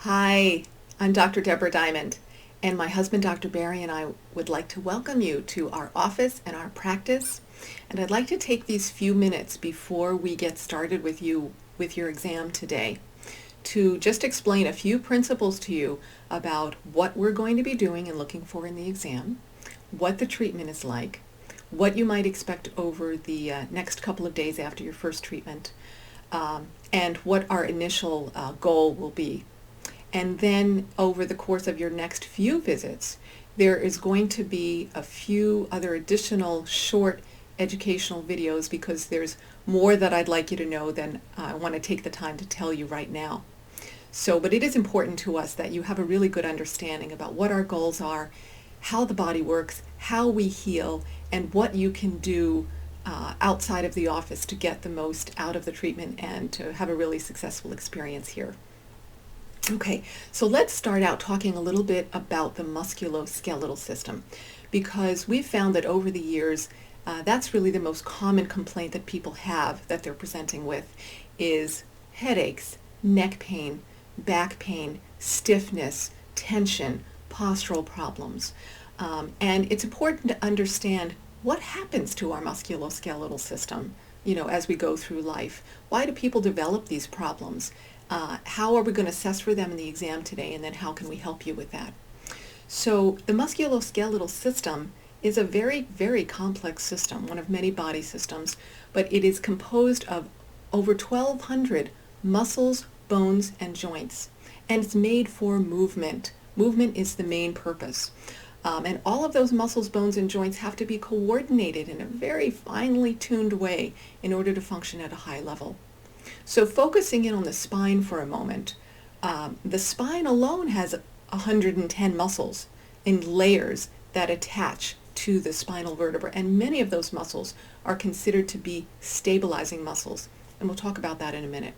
Hi, I'm Dr. Deborah Diamond, and my husband, Dr. Barry, and I would like to welcome you to our office and our practice. And I'd like to take these few minutes before we get started with you with your exam today to just explain a few principles to you about what we're going to be doing and looking for in the exam, what the treatment is like, what you might expect over the next couple of days after your first treatment, and what our initial goal will be. And then over the course of your next few visits, there is going to be a few other additional short educational videos because there's more that I'd like you to know than I want to take the time to tell you right now. But it is important to us that you have a really good understanding about what our goals are, how the body works, how we heal, and what you can do outside of the office to get the most out of the treatment and to have a really successful experience here. Okay, so let's start out talking a little bit about the musculoskeletal system, because we've found that over the years, that's really the most common complaint that people have that they're presenting with is headaches, neck pain, back pain, stiffness, tension, postural problems. And it's important to understand what happens to our musculoskeletal system, as we go through life. Why do people develop these problems? How are we going to assess for them in the exam today, and then how can we help you with that? So the musculoskeletal system is a very, very complex system, one of many body systems, but it is composed of over 1,200 muscles, bones, and joints, and it's made for movement. Movement is the main purpose. And all of those muscles, bones, and joints have to be coordinated in a very finely tuned way in order to function at a high level. So focusing in on the spine for a moment, the spine alone has 110 muscles in layers that attach to the spinal vertebra, and many of those muscles are considered to be stabilizing muscles, and we'll talk about that in a minute.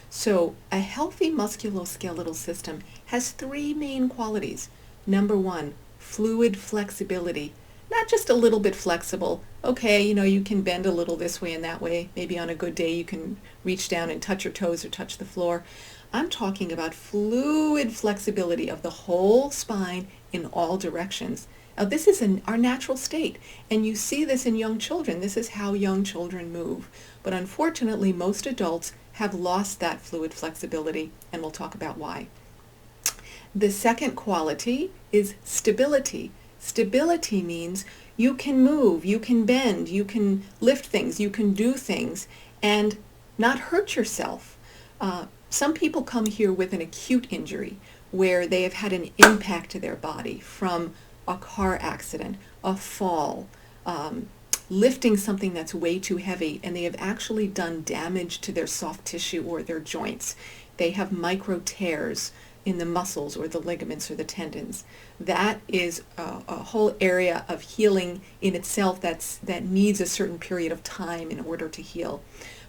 So a healthy musculoskeletal system has three main qualities. Number one, fluid flexibility. Not just a little bit flexible. Okay, you can bend a little this way and that way. Maybe on a good day you can reach down and touch your toes or touch the floor. I'm talking about fluid flexibility of the whole spine in all directions. Now this is our natural state, and you see this in young children. This is how young children move. But unfortunately, most adults have lost that fluid flexibility, and we'll talk about why. The second quality is stability. Stability means you can move, you can bend, you can lift things, you can do things and not hurt yourself. Some people come here with an acute injury where they have had an impact to their body from a car accident, a fall, lifting something that's way too heavy, and they have actually done damage to their soft tissue or their joints. They have micro tears in the muscles or the ligaments or the tendons. That is a whole area of healing in itself that needs a certain period of time in order to heal.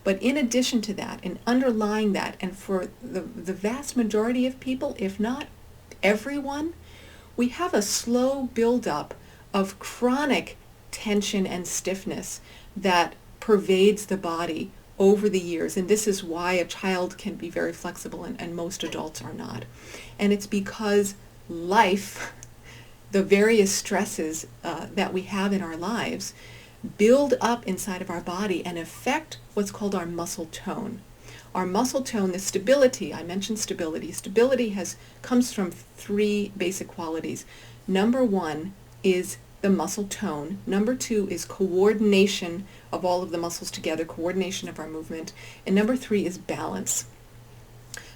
But in addition to that, and underlying that, and for the vast majority of people, if not everyone, we have a slow buildup of chronic tension and stiffness that pervades the body over the years, and this is why a child can be very flexible and most adults are not. And it's because life, the various stresses that we have in our lives, build up inside of our body and affect what's called our muscle tone. Our muscle tone, the stability, I mentioned stability. Stability comes from three basic qualities. Number one is the muscle tone. Number two is coordination of all of the muscles together, coordination of our movement. And number three is balance.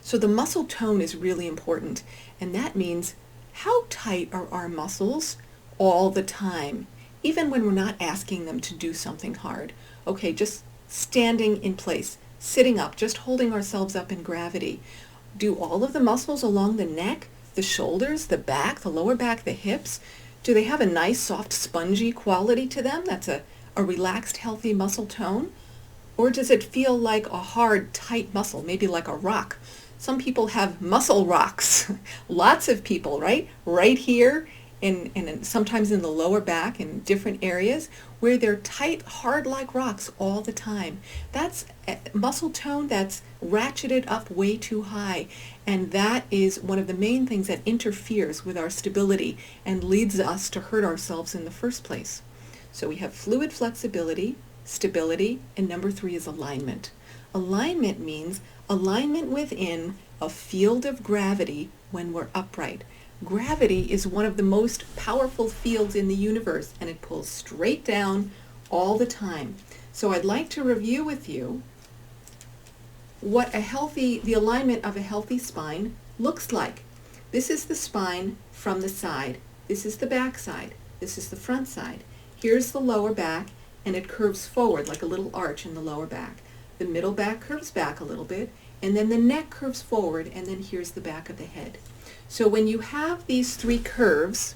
So the muscle tone is really important, and that means how tight are our muscles all the time, even when we're not asking them to do something hard. Okay, just standing in place, sitting up, just holding ourselves up in gravity. Do all of the muscles along the neck, the shoulders, the back, the lower back, the hips, do they have a nice, soft, spongy quality to them? That's a relaxed, healthy muscle tone? Or does it feel like a hard, tight muscle, maybe like a rock? Some people have muscle rocks. Lots of people, right? Right here and sometimes in the lower back in different areas where they're tight, hard like rocks all the time. That's muscle tone that's ratcheted up way too high, and that is one of the main things that interferes with our stability and leads us to hurt ourselves in the first place. So we have fluid flexibility, stability, and number 3 is alignment. Alignment means alignment within a field of gravity when we're upright. Gravity is one of the most powerful fields in the universe, and it pulls straight down all the time. So I'd like to review with you what the alignment of a healthy spine looks like. This is the spine from the side. This is the back side. This is the front side. Here's the lower back, and it curves forward like a little arch in the lower back. The middle back curves back a little bit, and then the neck curves forward, and then here's the back of the head. So when you have these 3 curves,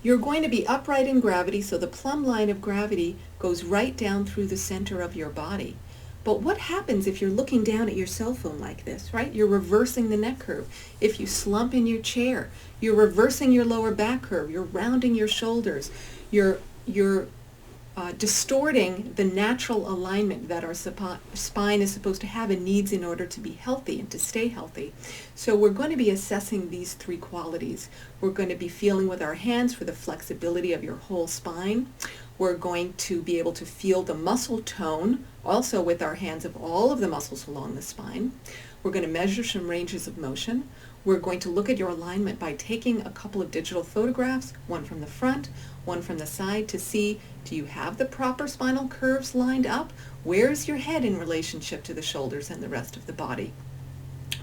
you're going to be upright in gravity, so the plumb line of gravity goes right down through the center of your body. But what happens if you're looking down at your cell phone like this, right? You're reversing the neck curve. If you slump in your chair, you're reversing your lower back curve. You're rounding your shoulders. You're distorting the natural alignment that our spine is supposed to have and needs in order to be healthy and to stay healthy. So we're going to be assessing these 3 qualities. We're going to be feeling with our hands for the flexibility of your whole spine. We're going to be able to feel the muscle tone, also with our hands, of all of the muscles along the spine. We're going to measure some ranges of motion. We're going to look at your alignment by taking a couple of digital photographs, one from the front, one from the side, to see, do you have the proper spinal curves lined up? Where's your head in relationship to the shoulders and the rest of the body?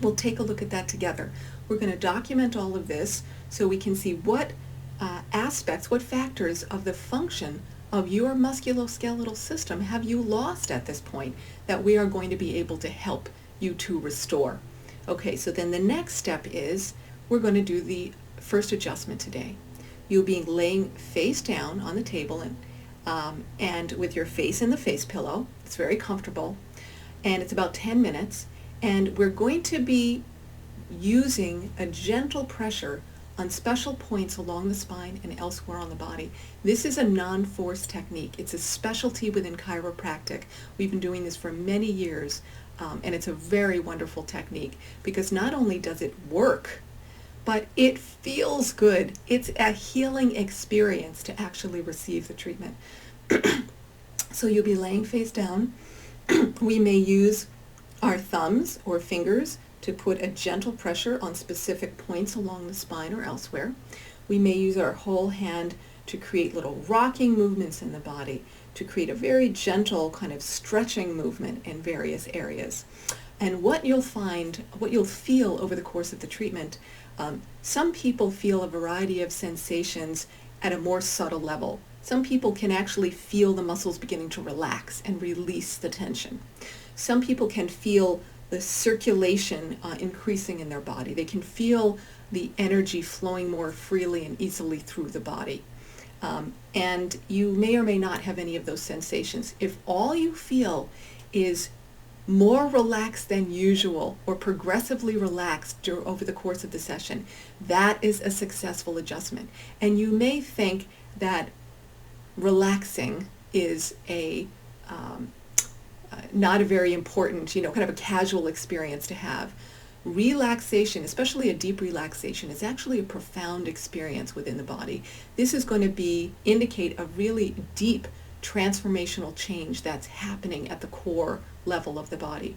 We'll take a look at that together. We're going to document all of this so we can see what aspects, what factors of the function of your musculoskeletal system have you lost at this point that we are going to be able to help you to restore. Okay, so then the next step is we're going to do the first adjustment today. You'll be laying face down on the table and with your face in the face pillow. It's very comfortable, and it's about 10 minutes, and we're going to be using a gentle pressure on special points along the spine and elsewhere on the body. This is a non-force technique. It's a specialty within chiropractic. We've been doing this for many years, and it's a very wonderful technique because not only does it work, but it feels good. It's a healing experience to actually receive the treatment. So you'll be laying face down. We may use our thumbs or fingers to put a gentle pressure on specific points along the spine or elsewhere. We may use our whole hand to create little rocking movements in the body, to create a very gentle kind of stretching movement in various areas. And what you'll feel over the course of the treatment, some people feel a variety of sensations at a more subtle level. Some people can actually feel the muscles beginning to relax and release the tension. Some people can feel the circulation increasing in their body. They can feel the energy flowing more freely and easily through the body. And you may or may not have any of those sensations. If all you feel is more relaxed than usual or progressively relaxed over the course of the session, that is a successful adjustment. And you may think that relaxing is not a very important, kind of a casual experience to have. Relaxation, especially a deep relaxation, is actually a profound experience within the body. This is going to indicate a really deep transformational change that's happening at the core level of the body.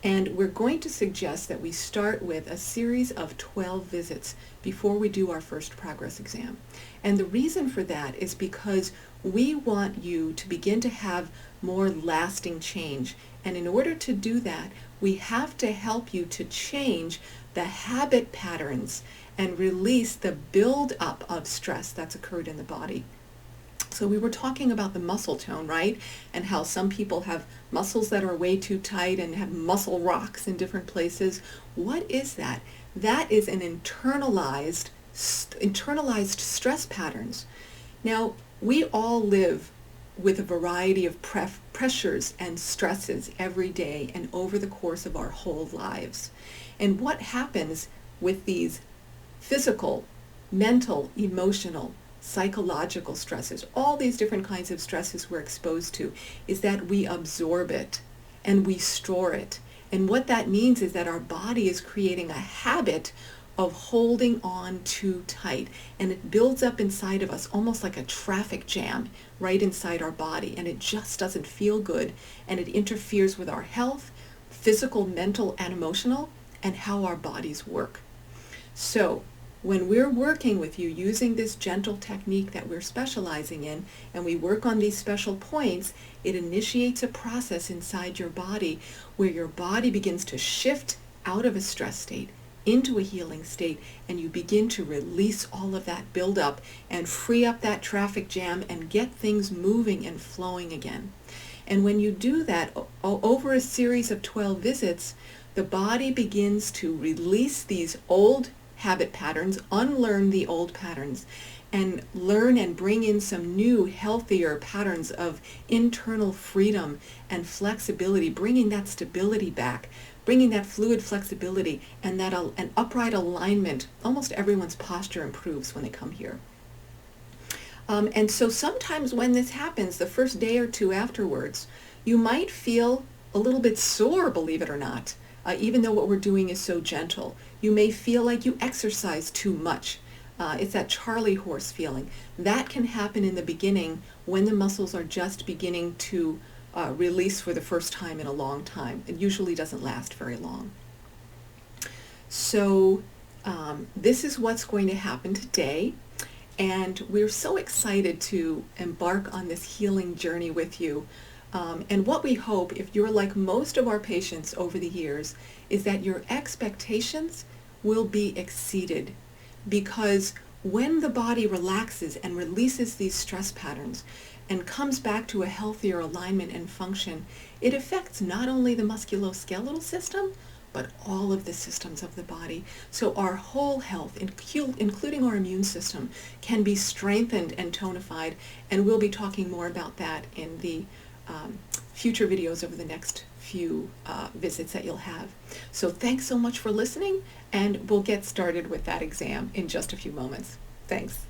And we're going to suggest that we start with a series of 12 visits before we do our first progress exam. And the reason for that is because we want you to begin to have more lasting change. And in order to do that, we have to help you to change the habit patterns and release the build-up of stress that's occurred in the body. So we were talking about the muscle tone, right? And how some people have muscles that are way too tight and have muscle rocks in different places. What is that? That is an internalized stress patterns. Now, we all live with a variety of pressures and stresses every day and over the course of our whole lives. And what happens with these physical mental, emotional, psychological stresses, all these different kinds of stresses we're exposed to, is that we absorb it and we store it. And what that means is that our body is creating a habit of holding on too tight, and it builds up inside of us almost like a traffic jam right inside our body, and it just doesn't feel good, and it interferes with our health, physical, mental, and emotional, and how our bodies work. So when we're working with you using this gentle technique that we're specializing in, and we work on these special points, it initiates a process inside your body where your body begins to shift out of a stress state into a healing state, and you begin to release all of that buildup and free up that traffic jam and get things moving and flowing again. And when you do that over a series of 12 visits, the body begins to release these old habit patterns, unlearn the old patterns, and learn and bring in some new, healthier patterns of internal freedom and flexibility, bringing that stability back, bringing that fluid flexibility and that an upright alignment. Almost everyone's posture improves when they come here. And so sometimes when this happens, the first day or two afterwards, you might feel a little bit sore, believe it or not, even though what we're doing is so gentle. You may feel like you exercise too much. It's that Charlie horse feeling. That can happen in the beginning when the muscles are just beginning to release for the first time in a long time. It usually doesn't last very long. So this is what's going to happen today. And we're so excited to embark on this healing journey with you. And what we hope, if you're like most of our patients over the years, is that your expectations will be exceeded. Because when the body relaxes and releases these stress patterns and comes back to a healthier alignment and function, it affects not only the musculoskeletal system, but all of the systems of the body. So our whole health, including our immune system, can be strengthened and tonified, and we'll be talking more about that in the future videos over the next few visits that you'll have. So thanks so much for listening, and we'll get started with that exam in just a few moments. Thanks.